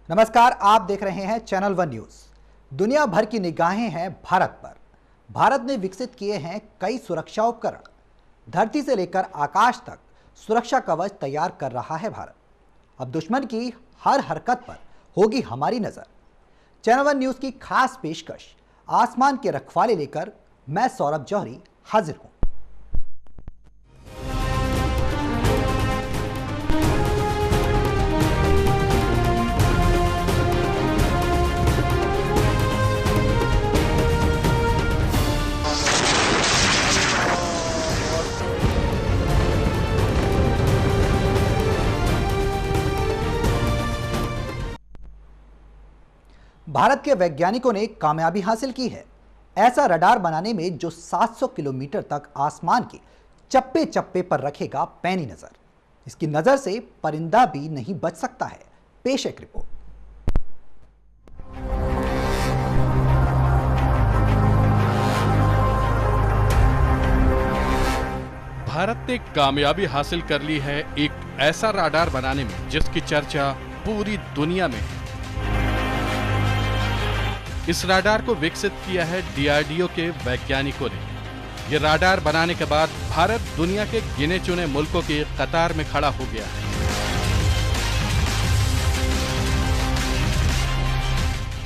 नमस्कार, आप देख रहे हैं चैनल वन न्यूज। दुनिया भर की निगाहें हैं भारत पर। भारत ने विकसित किए हैं कई सुरक्षा उपकरण। धरती से लेकर आकाश तक सुरक्षा कवच तैयार कर रहा है भारत। अब दुश्मन की हर हरकत पर होगी हमारी नजर। चैनल वन न्यूज की खास पेशकश, आसमान के रखवाले लेकर मैं सौरभ जौहरी हाजिर हूं। भारत के वैज्ञानिकों ने कामयाबी हासिल की है ऐसा रडार बनाने में जो 700 किलोमीटर तक आसमान के चप्पे चप्पे पर रखेगा पैनी नजर। इसकी नजर से परिंदा भी नहीं बच सकता है। पेश एक रिपोर्ट। भारत ने कामयाबी हासिल कर ली है एक ऐसा रडार बनाने में जिसकी चर्चा पूरी दुनिया में है। इस रडार को विकसित किया है डीआरडीओ के वैज्ञानिकों ने। ये रडार बनाने के बाद भारत दुनिया के गिने चुने मुल्कों की कतार में खड़ा हो गया है।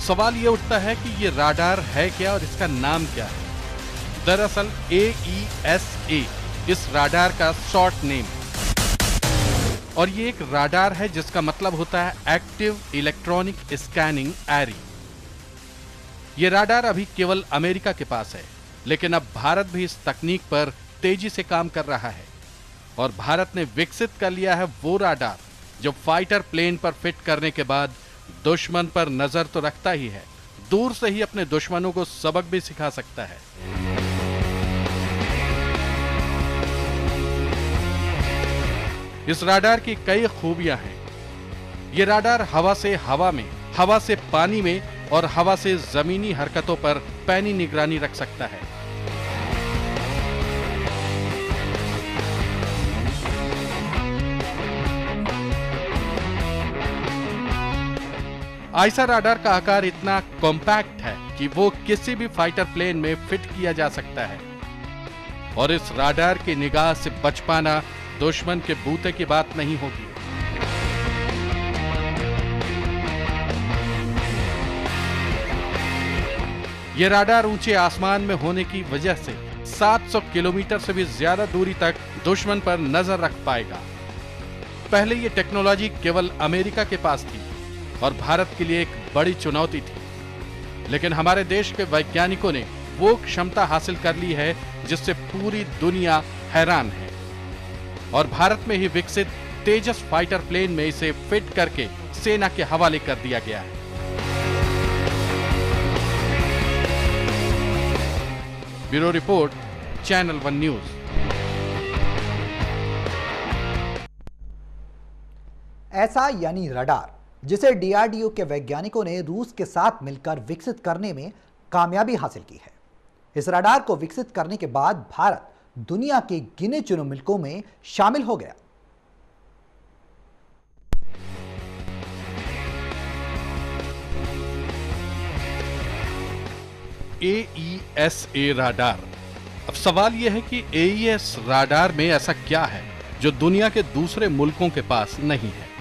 सवाल ये उठता है कि ये रडार है क्या और इसका नाम क्या है। दरअसल AESA इस रडार का शॉर्ट नेम है और ये एक रडार है जिसका मतलब होता है एक्टिव इलेक्ट्रॉनिक स्कैनिंग एरे। ये रडार अभी केवल अमेरिका के पास है, लेकिन अब भारत भी इस तकनीक पर तेजी से काम कर रहा है और भारत ने विकसित कर लिया है वो रडार जो फाइटर प्लेन पर फिट करने के बाद दुश्मन पर नजर तो रखता ही है, दूर से ही अपने दुश्मनों को सबक भी सिखा सकता है। इस रडार की कई खूबियां हैं। ये रडार हवा से हवा में, हवा से पानी में और हवा से जमीनी हरकतों पर पैनी निगरानी रख सकता है। आइसा रडार का आकार इतना कॉम्पैक्ट है कि वो किसी भी फाइटर प्लेन में फिट किया जा सकता है और इस रडार की निगाह से बच पाना दुश्मन के बूते की बात नहीं होगी। यह रडार ऊंचे आसमान में होने की वजह से 700 किलोमीटर से भी ज्यादा दूरी तक दुश्मन पर नजर रख पाएगा। पहले यह टेक्नोलॉजी केवल अमेरिका के पास थी और भारत के लिए एक बड़ी चुनौती थी, लेकिन हमारे देश के वैज्ञानिकों ने वो क्षमता हासिल कर ली है जिससे पूरी दुनिया हैरान है और भारत में ही विकसित तेजस फाइटर प्लेन में इसे फिट करके सेना के हवाले कर दिया गया है। Bureau report, channel one news. ऐसा यानी रडार जिसे डीआरडीओ के वैज्ञानिकों ने रूस के साथ मिलकर विकसित करने में कामयाबी हासिल की है। इस रडार को विकसित करने के बाद भारत दुनिया के गिने चुने मुल्कों में शामिल हो गया। AESA radar. अब सवाल यह है कि AES रडार में ऐसा क्या है जो दुनिया के दूसरे मुल्कों के पास नहीं है।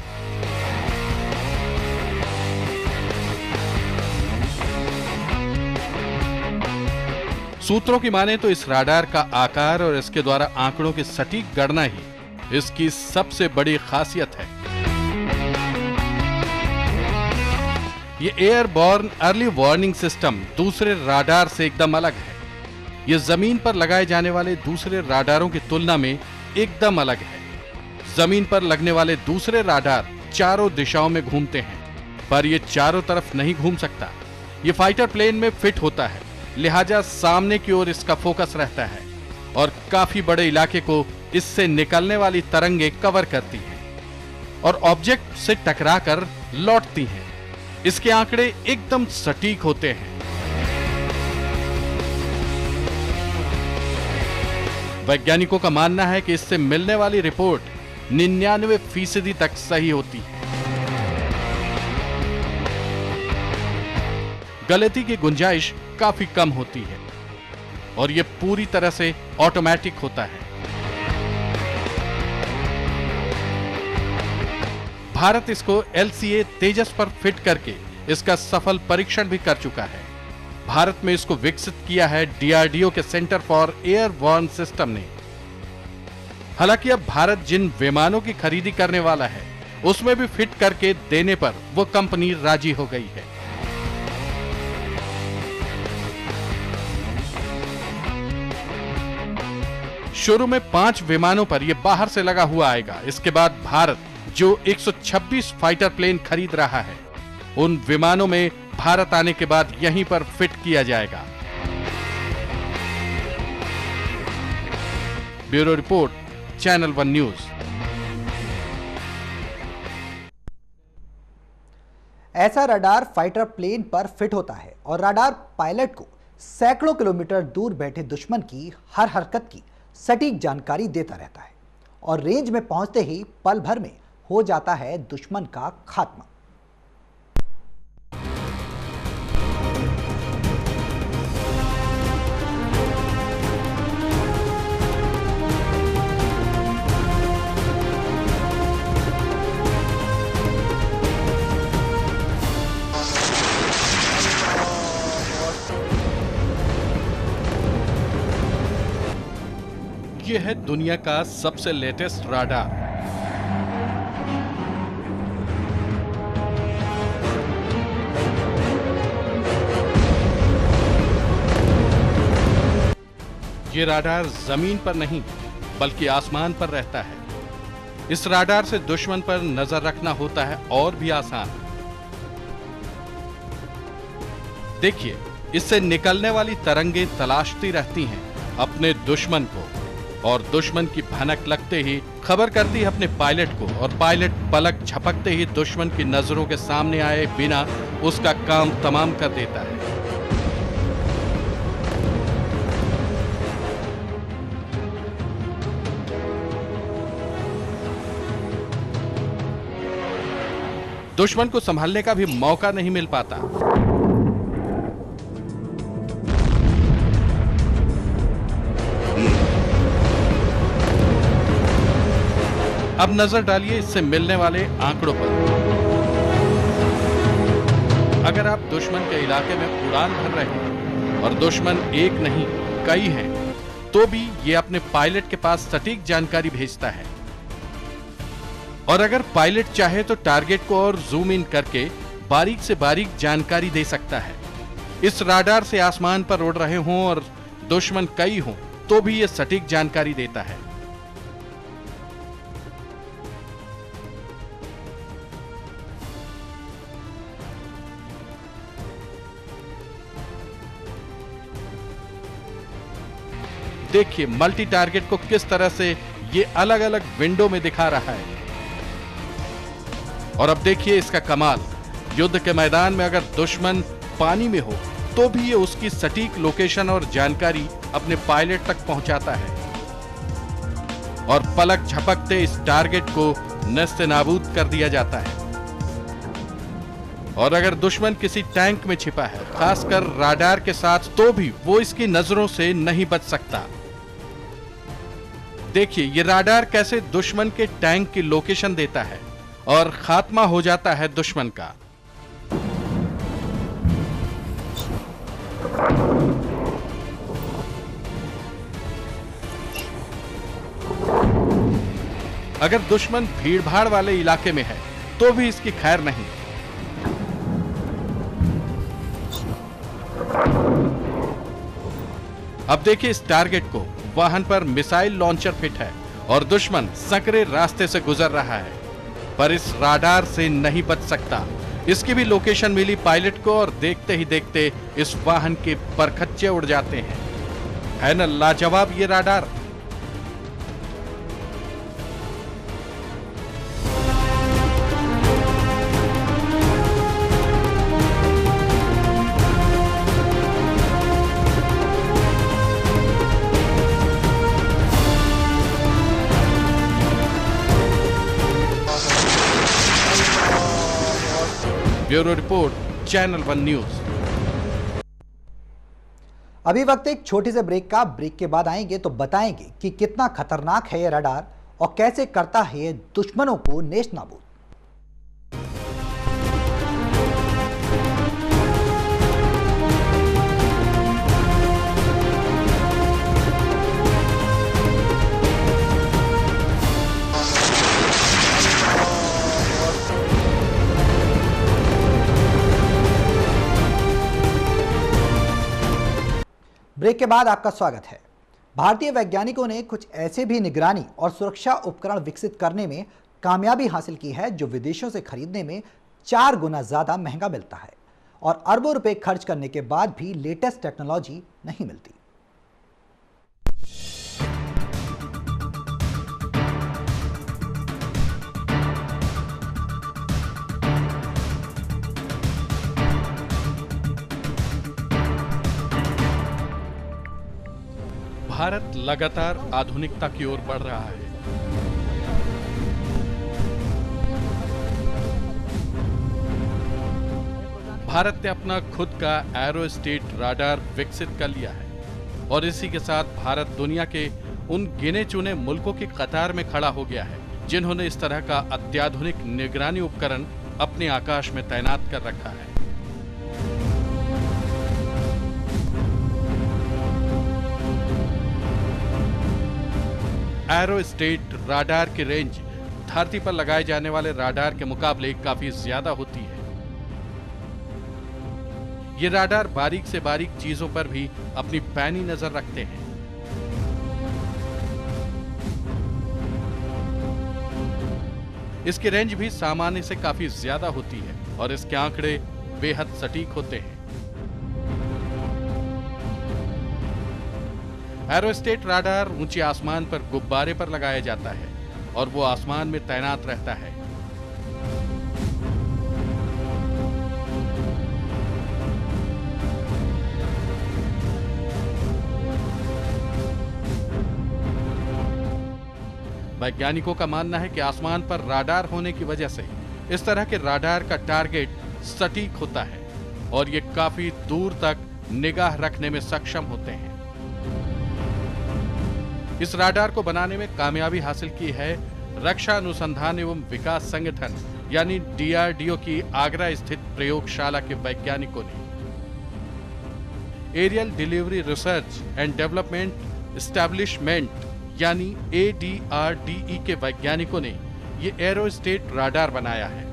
सूत्रों की माने तो इस रडार का आकार और इसके द्वारा आंकड़ों की सटीक गणना ही इसकी सबसे बड़ी खासियत है। ये एयरबॉर्न अर्ली वार्निंग सिस्टम दूसरे रडार से एकदम अलग है। ये जमीन पर लगाए जाने वाले दूसरे रडारों की तुलना में एकदम अलग है। जमीन पर लगने वाले दूसरे रडार चारों दिशाओं में घूमते हैं, पर ये चारों तरफ नहीं घूम सकता। ये फाइटर प्लेन में फिट होता है, लिहाजा सामने की ओर इसका फोकस रहता है और काफी बड़े इलाके को इससे निकलने वाली तरंगें कवर करती हैं और ऑब्जेक्ट से टकराकर लौटती हैं। इसके आंकड़े एकदम सटीक होते हैं। वैज्ञानिकों का मानना है कि इससे मिलने वाली रिपोर्ट 99% तक सही होती है। गलती की गुंजाइश काफी कम होती है और ये पूरी तरह से ऑटोमेटिक होता है। भारत इसको LCA तेजस पर फिट करके इसका सफल परीक्षण भी कर चुका है। भारत में इसको विकसित किया है DRDO के सेंटर फॉर एयरबॉर्न सिस्टम ने। हालांकि अब भारत जिन विमानों की खरीदी करने वाला है उसमें भी फिट करके देने पर वो कंपनी राजी हो गई है। शुरू में 5 विमानों पर यह बाहर से लगा हुआ आएगा। इसके बाद भारत जो 126 फाइटर प्लेन खरीद रहा है उन विमानों में भारत आने के बाद यहीं पर फिट किया जाएगा। Bureau report, channel one news. ऐसा रडार फाइटर प्लेन पर फिट होता है और रडार पायलट को सैकड़ों किलोमीटर दूर बैठे दुश्मन की हर हरकत की सटीक जानकारी देता रहता है और रेंज में पहुंचते ही पल भर में हो जाता है दुश्मन का खात्मा। ये है दुनिया का सबसे लेटेस्ट राडार। ये राडार जमीन पर नहीं बल्कि आसमान पर रहता है। इस राडार से दुश्मन पर नजर रखना होता है और भी आसान। देखिए, इससे निकलने वाली तरंगें तलाशती रहती हैं अपने दुश्मन को और दुश्मन की भनक लगते ही खबर करती है अपने पायलट को और पायलट पलक झपकते ही दुश्मन की नजरों के सामने आए बिना उसका काम तमाम कर देता है। दुश्मन को संभालने का भी मौका नहीं मिल पाता। अब नजर डालिए इससे मिलने वाले आंकड़ों पर। अगर आप दुश्मन के इलाके में उड़ान भर रहे हैं और दुश्मन एक नहीं कई हैं, तो भी ये अपने पायलट के पास सटीक जानकारी भेजता है। और अगर पायलट चाहे तो टारगेट को और जूम इन करके बारीक से बारीक जानकारी दे सकता है। इस राडार से आसमान पर उड़ रहे हों और दुश्मन कई हों तो भी ये सटीक जानकारी देता है। देखिए मल्टी टारगेट को किस तरह से ये अलग अलग विंडो में दिखा रहा है। और अब देखिए इसका कमाल, युद्ध के मैदान में अगर दुश्मन पानी में हो तो भी ये उसकी सटीक लोकेशन और जानकारी अपने पायलट तक पहुंचाता है और पलक झपकते इस टारगेट को नस्ते-नाबूद कर दिया जाता है। और अगर दुश्मन किसी टैंक में छिपा है, खासकर राडार के साथ, तो भी वो इसकी नजरों से नहीं बच सकता। देखिए ये राडार कैसे दुश्मन के टैंक की लोकेशन देता है और खात्मा हो जाता है दुश्मन का। अगर दुश्मन भीड़-भाड़ वाले इलाके में है तो भी इसकी खैर नहीं। अब देखिए इस टारगेट को, वाहन पर मिसाइल लॉन्चर फिट है और दुश्मन संकरे रास्ते से गुजर रहा है, पर इस राडार से नहीं बच सकता। इसकी भी लोकेशन मिली पायलट को और देखते ही देखते इस वाहन के परखच्चे उड़ जाते हैं। है ना लाजवाब ये radar. Bureau report, channel one news. अभी वक्त एक छोटे से ब्रेक का। ब्रेक के बाद आएंगे तो बताएंगे कि कितना खतरनाक है ये रडार और कैसे करता है ये दुश्मनों को नेस्तनाबूद। ब्रेक के बाद आपका स्वागत है। भारतीय वैज्ञानिकों ने कुछ ऐसे भी निगरानी और सुरक्षा उपकरण विकसित करने में कामयाबी हासिल की है जो विदेशों से खरीदने में 4 गुना ज्यादा महंगा मिलता है और अरबों रुपए खर्च करने के बाद भी लेटेस्ट टेक्नोलॉजी नहीं मिलती। भारत लगातार आधुनिकता की ओर बढ़ रहा है। भारत ने अपना खुद का एरोस्टेट राडार विकसित कर लिया है और इसी के साथ भारत दुनिया के उन गिने चुने मुल्कों की कतार में खड़ा हो गया है जिन्होंने इस तरह का अत्याधुनिक निगरानी उपकरण अपने आकाश में तैनात कर रखा है। एरोस्टेट राडार की रेंज धरती पर लगाए जाने वाले राडार के मुकाबले काफी ज्यादा होती है। ये राडार बारीक से बारीक चीजों पर भी अपनी पैनी नजर रखते हैं। इसकी रेंज भी सामान्य से काफी ज्यादा होती है और इसके आंकड़े बेहद सटीक होते हैं। एरोस्टेट राडार ऊंचे आसमान पर गुब्बारे पर लगाया जाता है और वो आसमान में तैनात रहता है। वैज्ञानिकों का मानना है कि आसमान पर राडार होने की वजह से इस तरह के राडार का टारगेट सटीक होता है और ये काफी दूर तक निगाह रखने में सक्षम होते हैं। इस राडार को बनाने में कामयाबी हासिल की है रक्षा अनुसंधान एवं विकास संगठन यानी DRDO की आगरा स्थित प्रयोगशाला के वैज्ञानिकों ने। Aerial delivery research and development establishment यानी ADRDE के वैज्ञानिकों ने ये एरोस्टेट राडार बनाया है।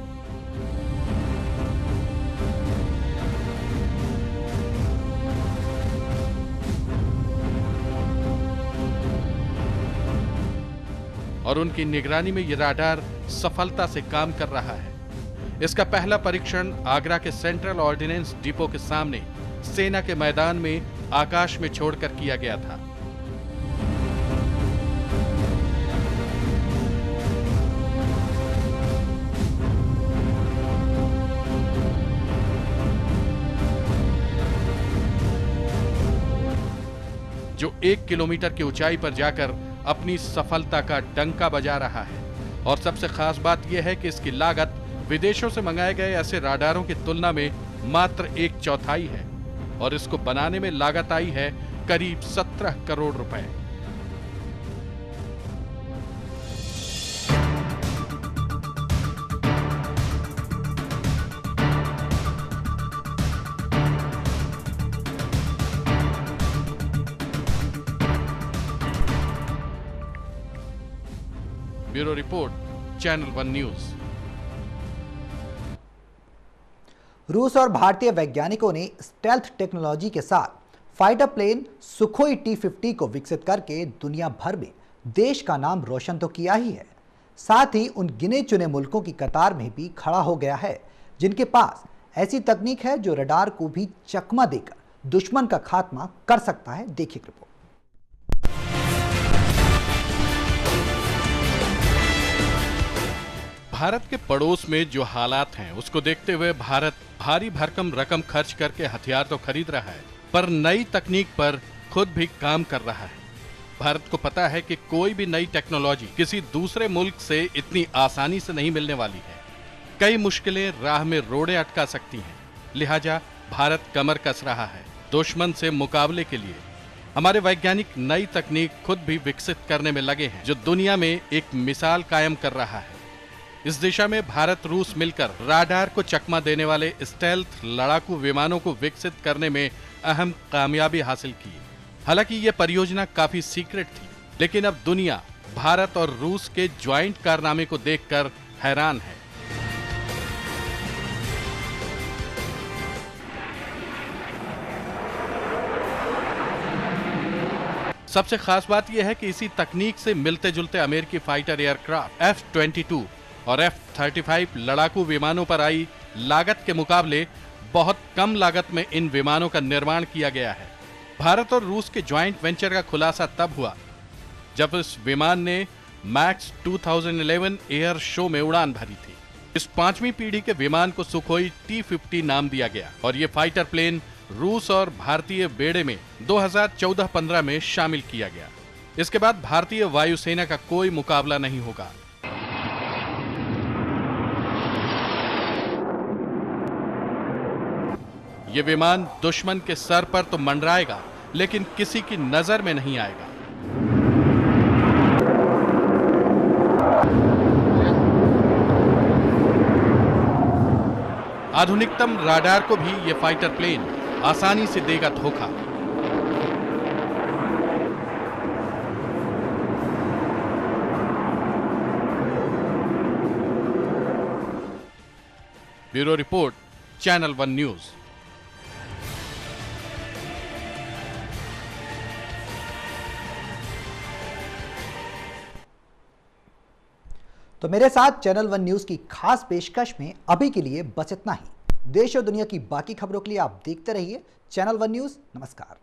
और उनकी निगरानी में यह राडार सफलता से काम कर रहा है। इसका पहला परीक्षण आगरा के सेंट्रल ऑर्डिनेंस डिपो के सामने सेना के मैदान में आकाश में छोड़कर किया गया था। जो 1 किलोमीटर की ऊंचाई पर जाकर अपनी सफलता का डंका बजा रहा है। और सबसे खास बात यह है कि इसकी लागत विदेशों से मंगाए गए ऐसे राडारों की तुलना में मात्र 1/4 है और इसको बनाने में लागत आई है करीब 17 करोड़ रुपए। Bureau report, channel 1 news. रूस और भारतीय वैज्ञानिकों ने स्टेल्थ टेक्नोलॉजी के साथ फाइटर प्लेन सुखोई T-50 को विकसित करके दुनिया भर में देश का नाम रोशन तो किया ही है, साथ ही उन गिने चुने मुल्कों की कतार में भी खड़ा हो गया है जिनके पास ऐसी तकनीक है जो रडार को भी चकमा देकर दुश्मन का खात्मा कर सकता है। देखिए रिपोर्ट। भारत के पड़ोस में जो हालात हैं उसको देखते हुए भारत भारी भरकम रकम खर्च करके हथियार तो खरीद रहा है पर नई तकनीक पर खुद भी काम कर रहा है। भारत को पता है कि कोई भी नई टेक्नोलॉजी किसी दूसरे मुल्क से इतनी आसानी से नहीं मिलने वाली है। कई मुश्किलें राह में रोड़े अटका सकती हैं, लिहाजा भारत कमर कस रहा है दुश्मन से मुकाबले के लिए हमारे वैज्ञानिक नई तकनीक खुद भी विकसित करने में लगे हैं, जो दुनिया में एक मिसाल कायम कर रहा है। इस दिशा में भारत रूस मिलकर राडार को चकमा देने वाले स्टेल्थ लड़ाकू विमानों को विकसित करने में अहम कामयाबी हासिल की। हालांकि ये परियोजना काफी सीक्रेट थी, लेकिन अब दुनिया भारत और रूस के ज्वाइंट कारनामे को देखकर हैरान है। सबसे खास बात यह है कि इसी तकनीक से मिलते जुलते अमेरिकी फाइटर एयरक्राफ्ट F-22 और F-35 लड़ाकू विमानों पर आई लागत के मुकाबले बहुत कम लागत में इन विमानों का निर्माण किया गया है। भारत और रूस के ज्वाइंट वेंचर का खुलासा तब हुआ जब इस विमान ने मैक्स 2011 एयर शो में उड़ान भरी थी। इस 5वीं पीढ़ी के विमान को सुखोई T-50 नाम दिया गया और ये फाइटर प्लेन रूस और भारतीय बेड़े में 2014-15 में शामिल किया गया। इसके बाद भारतीय वायुसेना का कोई मुकाबला नहीं होगा। ये विमान दुश्मन के सर पर तो मंडराएगा, लेकिन किसी की नजर में नहीं आएगा। आधुनिकतम राडार को भी ये फाइटर प्लेन आसानी से देगा धोखा। Bureau report, channel one news. तो मेरे साथ चैनल वन न्यूज की खास पेशकश में अभी के लिए बस इतना ही। देश और दुनिया की बाकी खबरों के लिए आप देखते रहिए चैनल वन न्यूज। नमस्कार।